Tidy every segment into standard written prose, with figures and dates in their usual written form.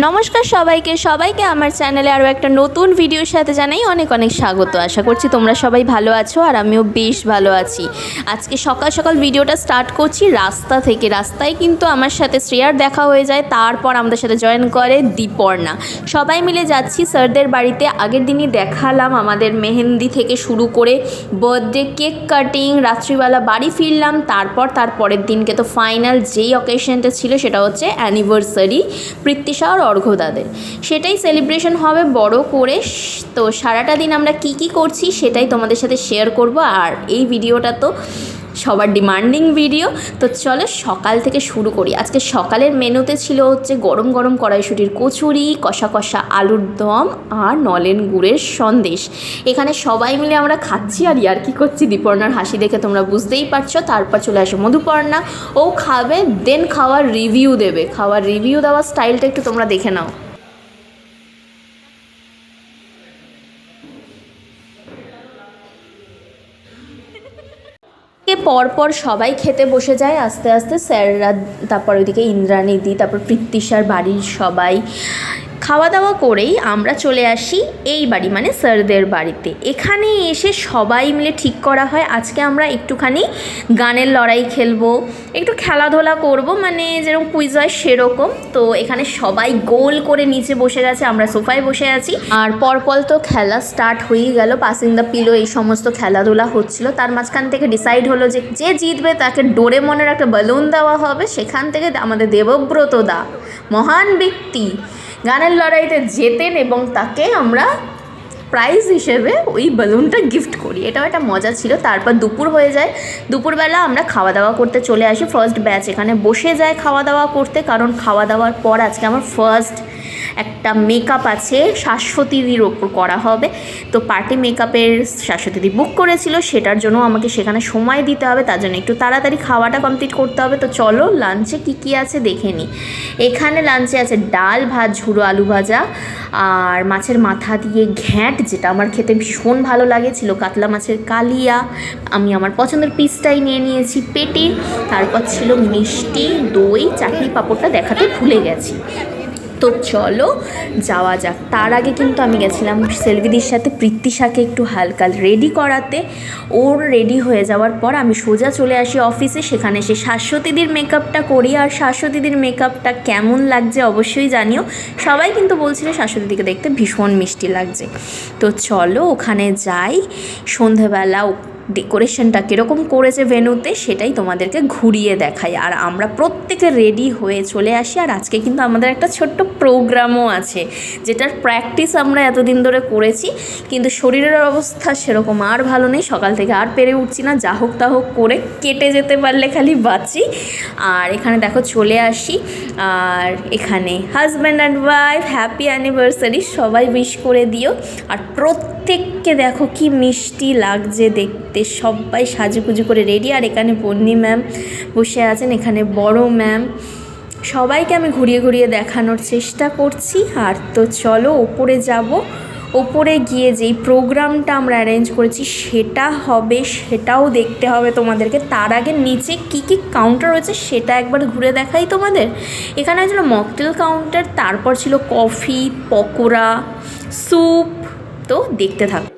নমস্কার সবাইকে আমার চ্যানেলে আরও একটা নতুন ভিডিওর সাথে জানাই অনেক অনেক স্বাগত। আশা করছি তোমরা সবাই ভালো আছো আর আমিও বেশ ভালো আছি। আজকে সকাল সকাল ভিডিওটা স্টার্ট করছি রাস্তা থেকে। রাস্তায় কিন্তু আমার সাথে শ্রেয়ার দেখা হয়ে যায়, তারপর আমাদের সাথে জয়েন করে দীপর্ণা। সবাই মিলে যাচ্ছি স্যারদের বাড়িতে। আগের দিনই দেখালাম আমাদের মেহেন্দি থেকে শুরু করে বার্থডে কেক কাটিং, রাত্রিবেলা বাড়ি ফিরলাম, তার পরের দিনকে তো ফাইনাল যেই অকেশনটা ছিল সেটা হচ্ছে অ্যানিভার্সারি পৃথ্বীশা আর অর্ঘ্যদাদের। সেটাই সেলিব্রেশন হবে বড় করে। তো সারাটা দিন আমরা কি করছি সেটাই তোমাদের সাথে শেয়ার করব। আর এই ভিডিওটা তো সবার ডিমান্ডিং ভিডিও। তো চলো সকাল থেকে শুরু করি। আজকে সকালের মেনুতে ছিল হচ্ছে গরম গরম কড়াইশুঁটির কচুরি, কষা কষা আলুর দম আর নলেন গুড়ের সন্দেশ। এখানে সবাই মিলে আমরা খাচ্ছি আর ইয়ার্কি করছি। দীপর্ণার হাসি দেখে তোমরা বুঝতেই পারছো। তারপর চলে আসে মধুপর্ণা, ও খাবে দেন খাওয়ার রিভিউ দেবে। খাওয়ার রিভিউ দেওয়ার স্টাইলটা একটু তোমরা দেখে নাও। পরপর সবাই খেতে বসে যায় আস্তে আস্তে। স্যাররা, তারপর ওইদিকে ইন্দ্রাণীদি, তারপর পৃথ্বীশার বাড়ির সবাই। খাওয়া দাওয়া করেই আমরা চলে আসি এই বাড়ি মানে স্যারদের বাড়িতে। এখানে এসে সবাই মিলে ঠিক করা হয় আজকে আমরা একটুখানি গানের লড়াই খেলবো, একটু খেলাধুলা করব, মানে যেরকম কুইজ হয় সেরকম। তো এখানে সবাই গোল করে নিচে বসে গেছে, আমরা সোফায় বসে আছি। আর পরপর তো খেলা স্টার্ট হয়েই গেল, পাসিং দ্য পিলো এই সমস্ত খেলাধুলা হচ্ছিল। তার মাঝখান থেকে ডিসাইড হলো যে যে জিতবে তাকে ডোরেমনের একটা বেলুন দেওয়া হবে। সেখান থেকে আমাদের দেবব্রত দা, মহান ব্যক্তি, গানের লড়াইতে জেতেন এবং তাকে আমরা প্রাইজ হিসেবে ওই বেলুনটা গিফট করি। এটাও একটা মজা ছিল। তারপর দুপুর হয়ে যায়। দুপুরবেলা আমরা খাওয়া দাওয়া করতে চলে আসি। ফার্স্ট ব্যাচ এখানে বসে যায় খাওয়া দাওয়া করতে, কারণ খাওয়া দাওয়ার পর আজকে আমার ফার্স্ট একটা মেকআপ আছে, শাশ্বতীদির ওপর করা হবে। তো পার্টি মেকআপের শাশ্বতীদি বুক করেছিল, সেটার জন্য আমাকে সেখানে সময় দিতে হবে। তার জন্য একটু তাড়াতাড়ি খাওয়াটা কমপ্লিট করতে হবে। তো চলো লাঞ্চে কী আছে দেখে নিই। এখানে লাঞ্চে আছে ডাল ভাত, ঝুড়ো আলু ভাজা আর মাছের মাথা দিয়ে ঘ্যাঁট, যেটা আমার খেতে ভীষণ ভালো লাগে। ছিল কাতলা মাছের কালিয়া, আমি আমার পছন্দের পিসটাই নিয়ে নিয়েছি পেটি। তারপর ছিল মিষ্টি, দই, চাটনি, পাঁপড়টা দেখাতে ভুলে গেছি। তো চলো যাওয়া যাক। তার আগে কিন্তু আমি গেছিলাম সেলভিদির সাথে পৃথ্বীশাকে একটু হালকা রেডি করাতে। ওর রেডি হয়ে যাওয়ার পর আমি সোজা চলে আসি অফিসে। সেখানে এসে শাশ্বতীদির মেকআপটা করি। আর শাশ্বতীদির মেকআপটা কেমন লাগছে অবশ্যই জানিও। সবাই কিন্তু বলছিল শাশ্বতীদিকে দেখতে ভীষণ মিষ্টি লাগছে। তো চলো ওখানে যাই। সন্ধেবেলা ডেকোরেশনটা কীরকম করেছে ভেন্যুতে সেটাই তোমাদেরকে ঘুরিয়ে দেখাই। আর আমরা প্রত্যেকে রেডি হয়ে চলে আসি। আর আজকে কিন্তু আমাদের একটা ছোট্ট প্রোগ্রামও আছে, যেটার প্র্যাকটিস আমরা এতদিন ধরে করেছি, কিন্তু শরীরের অবস্থা সেরকম আর ভালো নেই। সকাল থেকে আর পেরে উঠছি না, যা হোক তা হোক করে কেটে যেতে পারলে খালি বাঁচি। আর এখানে দেখো চলে আসি। আর এখানে husband and wife happy anniversary সবাই উইশ করে দিও। আর প্রত্যেককে দেখো কি মিষ্টি লাগছে দেখতে, সবাই সাজুগুজু করে রেডি। আর এখানে বন্নি ম্যাম বসে আছেন, এখানে বড় ম্যাম, সবাইকে আমি ঘুরিয়ে ঘুরিয়ে দেখানোর চেষ্টা করছি। আর তো চলো ওপরে যাব। ওপরে গিয়ে যেই প্রোগ্রামটা আমরা অ্যারেঞ্জ করেছি সেটা হবে, সেটাও দেখতে হবে তোমাদেরকে। তার আগে নিচে কী কী কাউন্টার রয়েছে সেটা একবার ঘুরে দেখাই তোমাদের। এখানে ছিল মকটেল কাউন্টার, তারপর ছিল কফি, পকোড়া, স্যুপ। তো দেখতে থাকো।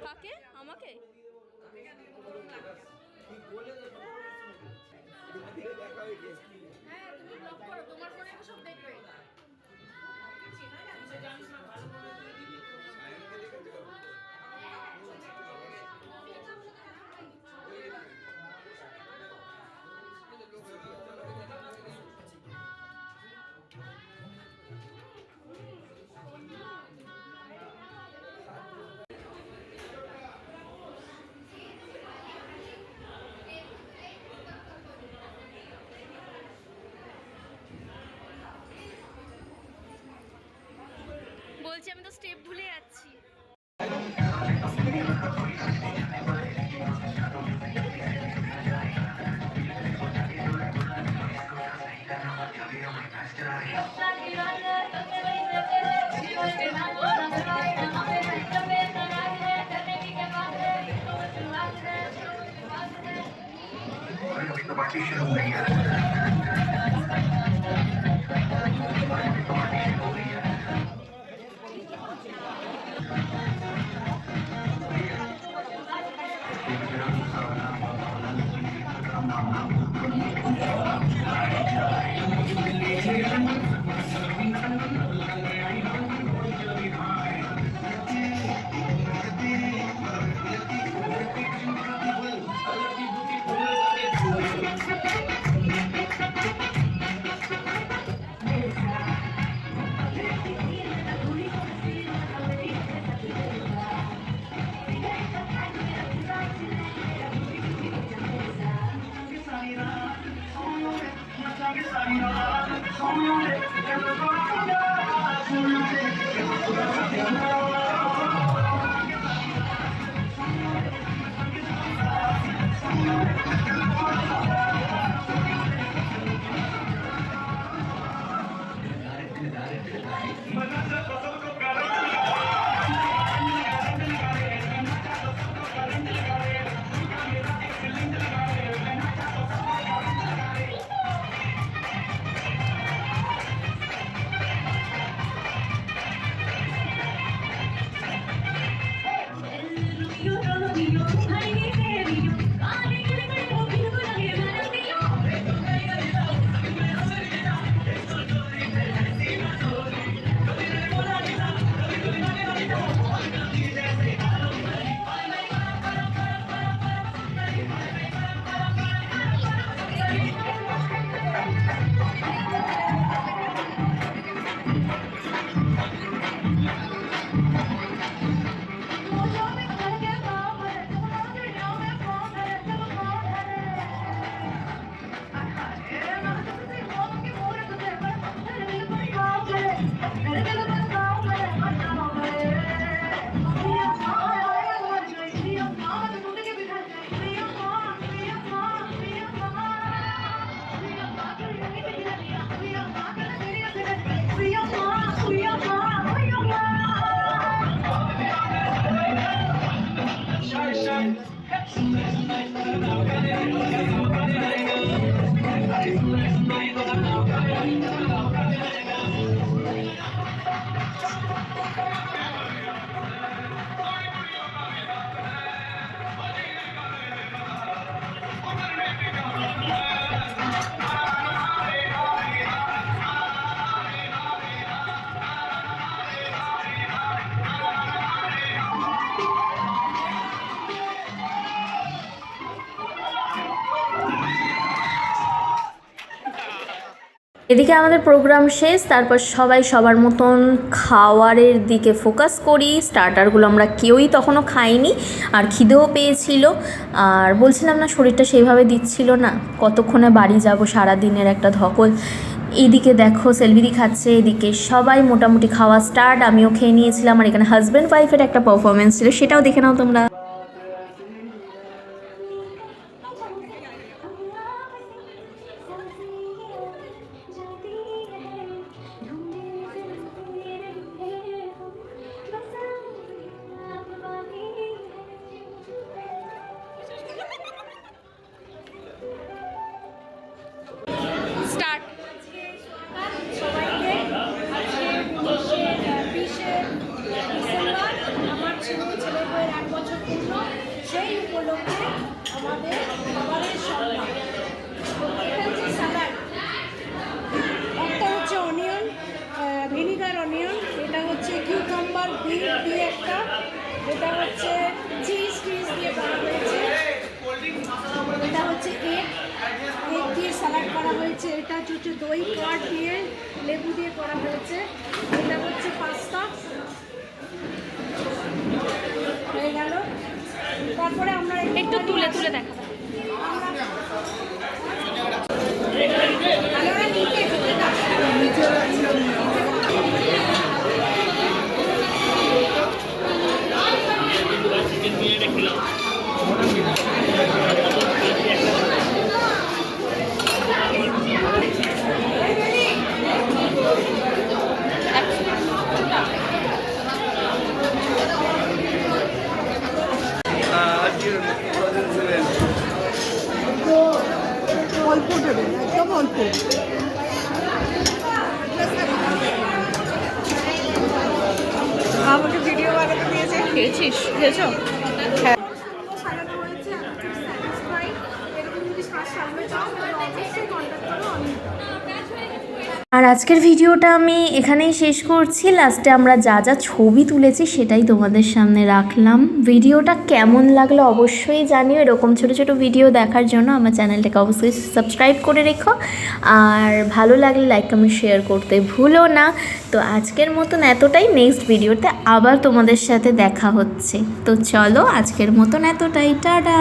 কাকে? আমাকে? হ্যাঁ তুমি ব্লক করো, তোমার ফোনে সব দেখবে। বলছি আমি তো স্টেপ ভুলে যাচ্ছি। এদিকে আমাদের প্রোগ্রাম শেষ, তারপর সবাই সবার মতন খাওয়ারের দিকে ফোকাস করি। স্টার্টারগুলো আমরা কেউই তখনও খাইনি, আর খিদেও পেয়েছিল, আর বলছিলাম না শরীরটা সেইভাবে দিচ্ছিল না, কতক্ষণে বাড়ি যাব, সারাদিনের একটা ধকল। এইদিকে দেখো সেলভিদি খাচ্ছে, এদিকে সবাই মোটামুটি খাওয়া স্টার্ট, আমিও খেয়ে নিয়েছিলাম। আর এখানে হাজব্যান্ড ওয়াইফের একটা পারফরমেন্স ছিল, সেটাও দেখে নাও তোমরা। সেই উপলক্ষে আমাদের খাবারের সম্মান, এটা হচ্ছে স্যালাড, একটা হচ্ছে অনিয়ন, ভিনিগার অনিয়ন, এটা হচ্ছে কিউকাম্বার বিট দিয়ে একটা, এটা হচ্ছে চিজ দিয়ে করা হয়েছে, এটা হচ্ছে এগ দিয়ে স্যালাড করা হয়েছে, এটা হচ্ছে দই কাঠ দিয়ে লেবু দিয়ে করা হয়েছে, এটা হচ্ছে পাস্তা হয়ে গেল। তারপরে আমরা একটু তুলে দেখাবো। অল্প দেবে, একদম অল্প। আমাকে ভিডিও বানাতে দিয়েছে। খেয়েছিস? খেয়েছো? হ্যাঁ। সাজানো হয়েছে, আমি খুব স্যাটিসফাইড। এরকম যদি সাজানো চাও তাহলে অবশ্যই কন্ট্যাক্ট করো অনিতা। আর আজকের ভিডিওটা আমি এখানেই শেষ করছি। লাস্টে আমরা যা যা ছবি তুলেছি সেটাই তোমাদের সামনে রাখলাম। ভিডিওটা কেমন লাগলো অবশ্যই জানিও। এরকম ছোট ছোট ভিডিও দেখার জন্য আমার চ্যানেলটাকে অবশ্যই সাবস্ক্রাইব করে রেখো। আর ভালো লাগলে লাইক কমেন্ট শেয়ার করতে ভুলো না। তো আজকের মতন এতটাই, নেক্সট ভিডিওতে আবার তোমাদের সাথে দেখা হচ্ছে। তো চলো আজকের মতন এতটাই, টাটা।